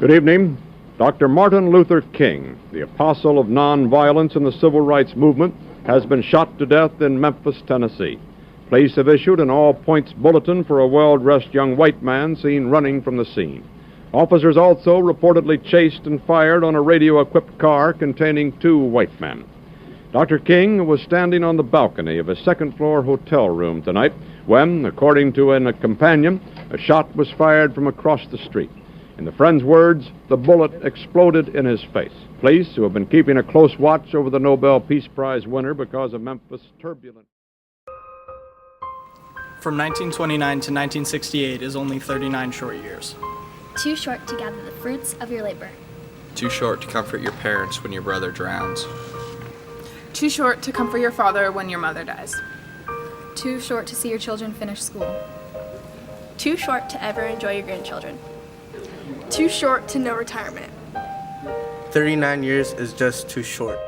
Good evening. Dr. Martin Luther King, the apostle of nonviolence in the civil rights movement, has been shot to death in Memphis, Tennessee. Police have issued an all-points bulletin for a well-dressed young white man seen running from the scene. Officers also reportedly chased and fired on a radio-equipped car containing 2 white men. Dr. King was standing on the balcony of a second-floor hotel room tonight when, according to a companion, a shot was fired from across the street. In the friend's words, the bullet exploded in his face. Police, who have been keeping a close watch over the Nobel Peace Prize winner because of Memphis' turbulent... From 1929 to 1968 is only 39 short years. Too short to gather the fruits of your labor. Too short to comfort your parents when your brother drowns. Too short to comfort your father when your mother dies. Too short to see your children finish school. Too short to ever enjoy your grandchildren. Too short to know retirement. 39 years is just too short.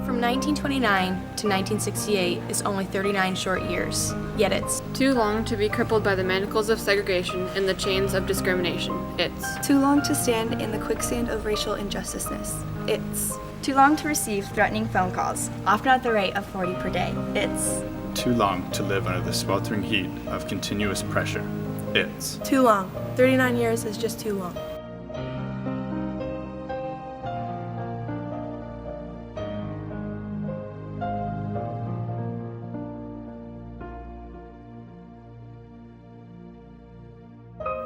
From 1929 to 1968 is only 39 short years, yet it's too long to be crippled by the manacles of segregation and the chains of discrimination. It's too long to stand in the quicksand of racial injusticeness. It's too long to receive threatening phone calls, often at the rate of 40 per day. It's too long to live under the sweltering heat of continuous pressure. It's too long. 39 years is just too long.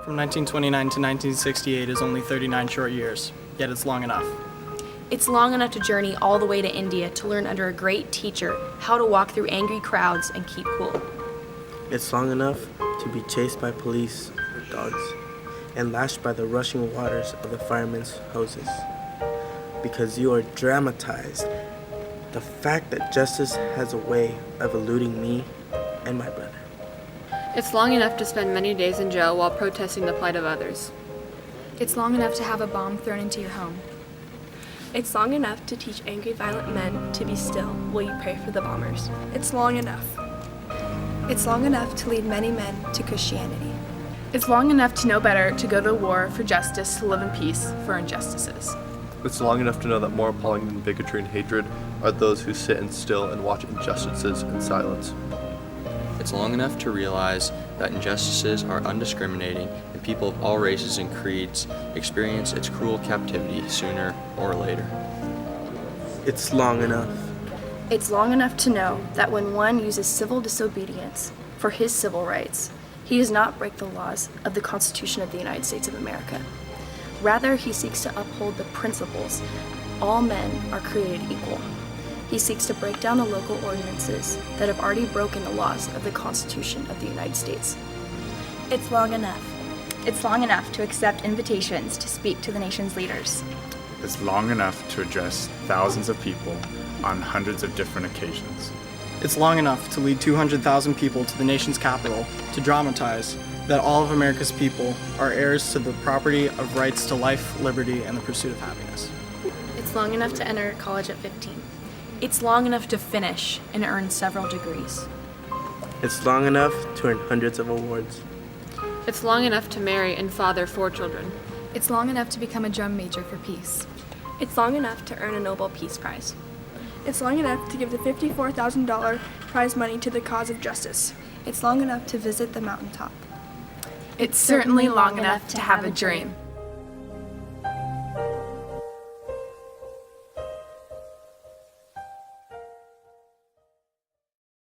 From 1929 to 1968 is only 39 short years, yet it's long enough. It's long enough to journey all the way to India to learn under a great teacher how to walk through angry crowds and keep cool. It's long enough to be chased by police or dogs and lashed by the rushing waters of the firemen's hoses. Because you are dramatized. The fact that justice has a way of eluding me and my brother. It's long enough to spend many days in jail while protesting the plight of others. It's long enough to have a bomb thrown into your home. It's long enough to teach angry, violent men to be still while you pray for the bombers. It's long enough. It's long enough to lead many men to Christianity. It's long enough to know better to go to war for justice, to live in peace for injustices. It's long enough to know that more appalling than bigotry and hatred are those who sit and still and watch injustices in silence. It's long enough to realize that injustices are undiscriminating and people of all races and creeds experience its cruel captivity sooner or later. It's long enough. It's long enough to know that when one uses civil disobedience for his civil rights, he does not break the laws of the Constitution of the United States of America. Rather, he seeks to uphold the principles all men are created equal. He seeks to break down the local ordinances that have already broken the laws of the Constitution of the United States. It's long enough. It's long enough to accept invitations to speak to the nation's leaders. It's long enough to address thousands of people on hundreds of different occasions. It's long enough to lead 200,000 people to the nation's capital to dramatize that all of America's people are heirs to the property of rights to life, liberty, and the pursuit of happiness. It's long enough to enter college at 15. It's long enough to finish and earn several degrees. It's long enough to earn hundreds of awards. It's long enough to marry and father 4 children. It's long enough to become a drum major for peace. It's long enough to earn a Nobel Peace Prize. It's long enough to give the $54,000 prize money to the cause of justice. It's long enough to visit the mountaintop. It's certainly long enough to have a dream.